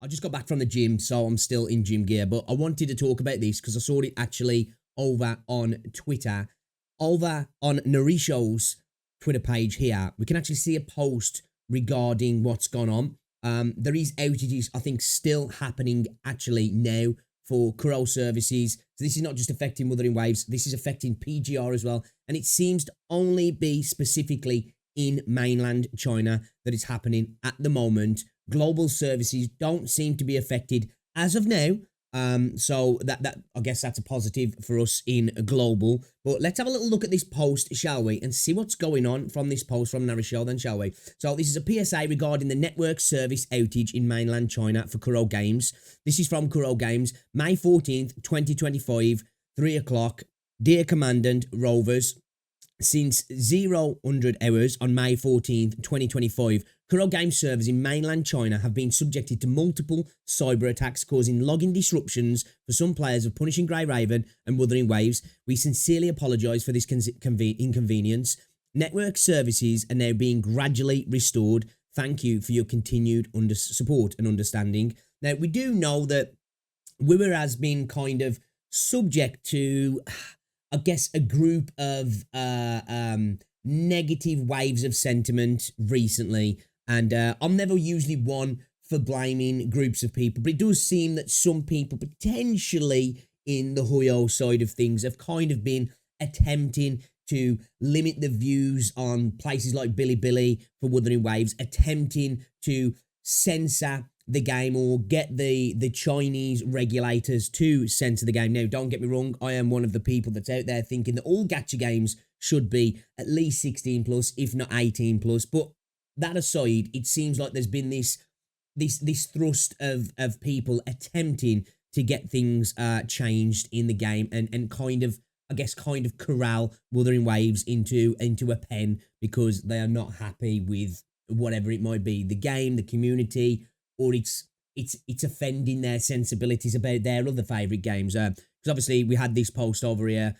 I just got back from the gym, so I'm still in gym gear, but I wanted to talk about this because I saw it actually over on Twitter. Over on Narisho's Twitter page here, we can actually see a post regarding what's gone on. There is outages, I think, still happening actually now for Kuro services. So this is not just affecting Wuthering Waves, this is affecting PGR as well. And it seems to only be specifically in mainland China that it's happening at the moment. Global services don't seem to be affected as of now. So that I guess that's a positive for us in global. But let's have a little look at this post, shall we, and see what's going on from this post from Narisho then, shall we? So this is a PSA regarding the network service outage in mainland China for Kuro Games. This is from Kuro Games, May 14th, 2025, 3 o'clock. Dear Commandant Rovers, since 00 hours on May 14th, 2025, Kuro Games servers in mainland China have been subjected to multiple cyber attacks causing login disruptions for some players of Punishing Grey Raven and Wuthering Waves. We sincerely apologise for this inconvenience. Network services are now being gradually restored. Thank you for your continued support and understanding. Now, we do know that Wimmer has been kind of subject to, I guess, a group of negative waves of sentiment recently. And I'm never usually one for blaming groups of people, but it does seem that some people potentially in the Huyo side of things have kind of been attempting to limit the views on places like Bilibili for Wuthering Waves, attempting to censor the game or get the Chinese regulators to censor the game. Now, don't get me wrong, I am one of the people that's out there thinking that all gacha games should be at least 16 plus, if not 18 plus. But that aside, it seems like there's been this thrust of people attempting to get things changed in the game and kind of, I guess, kind of corral Wuthering Waves into a pen because they are not happy with whatever it might be, the game, the community, or it's offending their sensibilities about their other favourite games. Because obviously we had this post over here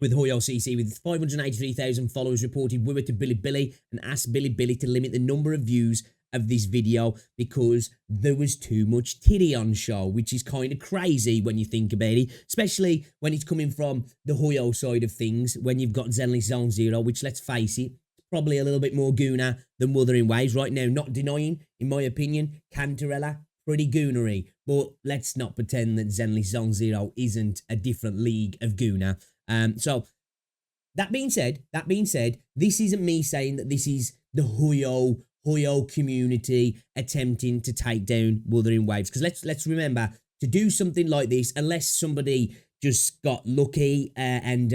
with Huyo CC with 583,000 followers reported Wimmer to Bilibili and asked Bilibili to limit the number of views of this video because there was too much titty on show, which is kind of crazy when you think about it, especially when it's coming from the Huyo side of things, when you've got Zenly Zone Zero, which, let's face it, probably a little bit more gooner than Wuthering Waves right now. Not denying, in my opinion, Cantarella, pretty goonery, but let's not pretend that Zenly Zone Zero isn't a different league of gooner. So that being said, this isn't me saying that this is the Huyo community attempting to take down Wuthering Waves, because let's remember, to do something like this, unless somebody just got lucky and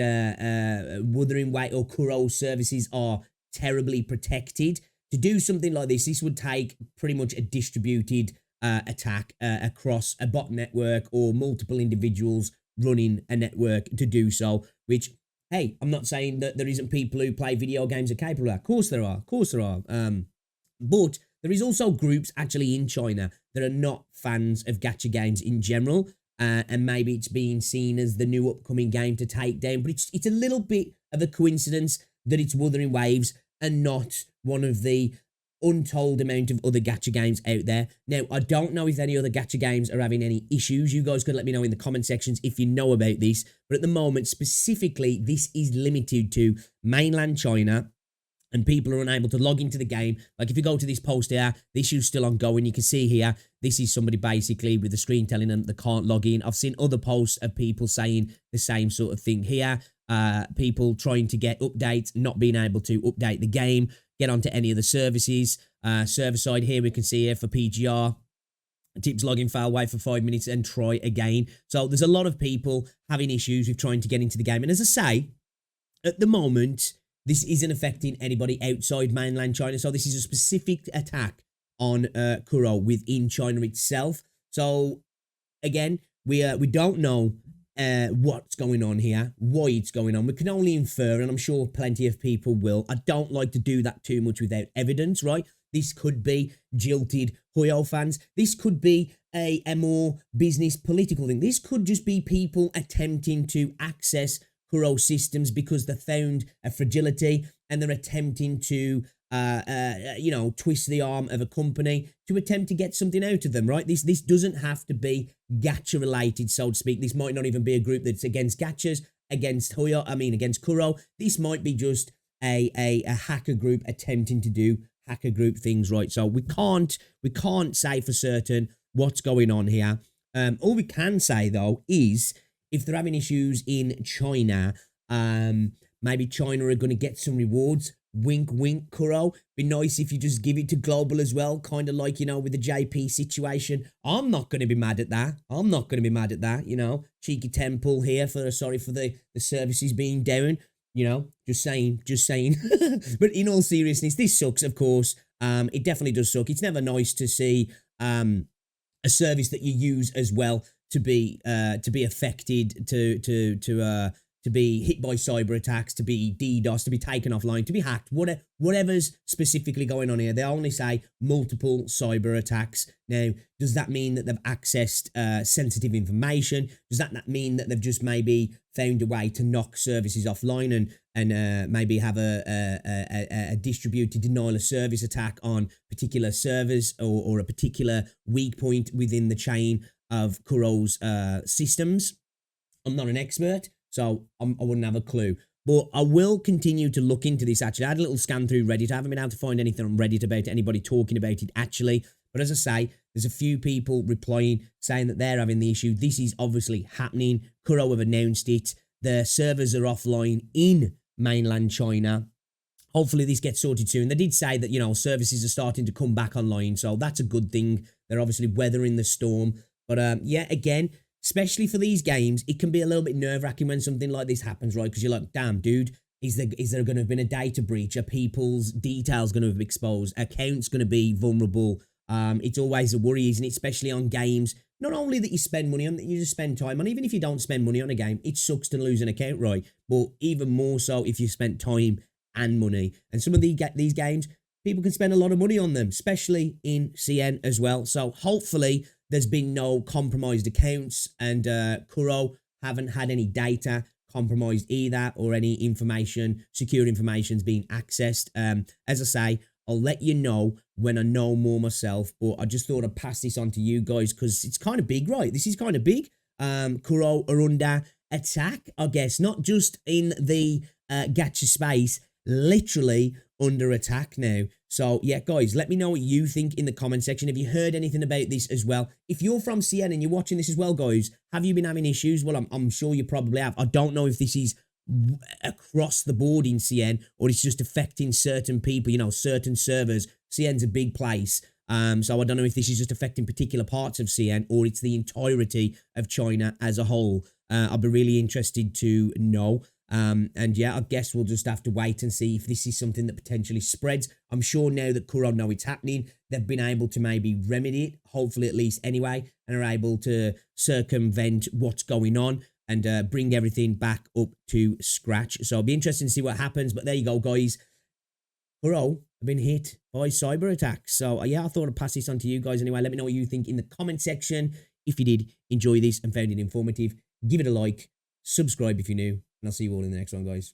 Wuthering Waves or Kuro services are terribly protected, to do something like this would take pretty much a distributed attack across a bot network or multiple individuals running a network to do so, which, hey, I'm not saying that there isn't people who play video games are capable of that. Of course there are. But there is also groups actually in China that are not fans of gacha games in general, and maybe it's being seen as the new upcoming game to take down, but it's a little bit of a coincidence that it's Wuthering Waves and not one of the untold amount of other gacha games out there. Now, I don't know if any other gacha games are having any issues. You guys could let me know in the comment sections if you know about this. But at the moment, specifically, this is limited to mainland China, and people are unable to log into the game. Like if you go to this post here, the issue's still ongoing. You can see here, this is somebody basically with the screen telling them they can't log in. I've seen other posts of people saying the same sort of thing here. People trying to get updates, not being able to update the game, get onto any of the services. Server side here, we can see here for PGR, tips login fail, wait for 5 minutes and try again. So there's a lot of people having issues with trying to get into the game. And as I say, at the moment, this isn't affecting anybody outside mainland China. So this is a specific attack on Kuro within China itself. So again, we don't know what's going on here, why it's going on. We can only infer, and I'm sure plenty of people will. I don't like to do that too much without evidence, right? This could be jilted Huyo fans. This could be a more business political thing. This could just be people attempting to access Kuro systems because they found a fragility and they're attempting to you know, twist the arm of a company to attempt to get something out of them, right? This doesn't have to be gacha related, so to speak. This might not even be a group that's against gachas, against against Kuro. This might be just a hacker group attempting to do hacker group things, right? So we can't say for certain what's going on here. All we can say though is if they're having issues in China, maybe China are going to get some rewards. Wink, wink, Kuro. Be nice if you just give it to global as well, kind of like, you know, with the JP situation. I'm not going to be mad at that. I'm not going to be mad at that, you know. Cheeky temple here for, sorry for the services being down, you know, just saying. But in all seriousness, this sucks, of course. It definitely does suck. It's never nice to see a service that you use as well to be affected, to be hit by cyber attacks, to be DDoS, to be taken offline, to be hacked, whatever's specifically going on here. They only say multiple cyber attacks. Now, does that mean that they've accessed sensitive information? Does that mean that they've just maybe found a way to knock services offline and maybe have a distributed denial of service attack on particular servers or a particular weak point within the chain of Kuro's systems? I'm not an expert, so I wouldn't have a clue. But I will continue to look into this, actually. I had a little scan through Reddit. I haven't been able to find anything on Reddit about anybody talking about it, actually. But as I say, there's a few people replying, saying that they're having the issue. This is obviously happening. Kuro have announced it. The servers are offline in mainland China. Hopefully this gets sorted soon. They did say that, you know, services are starting to come back online, so that's a good thing. They're obviously weathering the storm. But yeah, again, especially for these games, it can be a little bit nerve-wracking when something like this happens, right? Because you're like, damn, dude, is there going to have been a data breach? Are people's details going to have exposed? Accounts going to be vulnerable? It's always a worry, isn't it? Especially on games, not only that you spend money on, that you just spend time on. Even if you don't spend money on a game, it sucks to lose an account, right? But even more so if you spent time and money. And some of these games, people can spend a lot of money on them, especially in CN as well. So hopefully there's been no compromised accounts, and Kuro haven't had any data compromised either, or any information, secure information's being accessed. As I say, I'll let you know when I know more myself, but I just thought I'd pass this on to you guys because it's kind of big, right? This is kind of big. Kuro are under attack, I guess, not just in the gacha space, literally under attack now. So yeah, guys, let me know what you think in the comment section. Have you heard anything about this as well? If you're from CN and you're watching this as well, guys, have you been having issues? Well, I'm sure you probably have. I don't know if this is across the board in CN or it's just affecting certain people, you know, certain servers. CN's a big place. So I don't know if this is just affecting particular parts of CN or it's the entirety of China as a whole. I'll be really interested to know. And yeah, I guess we'll just have to wait and see if this is something that potentially spreads. I'm sure now that Kuro know it's happening, they've been able to maybe remedy it, hopefully at least anyway, and are able to circumvent what's going on and bring everything back up to scratch. So it'll be interesting to see what happens. But there you go, guys. Kuro have been hit by cyber attacks. So yeah, I thought I'd pass this on to you guys anyway. Let me know what you think in the comment section. If you did enjoy this and found it informative, give it a like, subscribe if you're new, and I'll see you all in the next one, guys.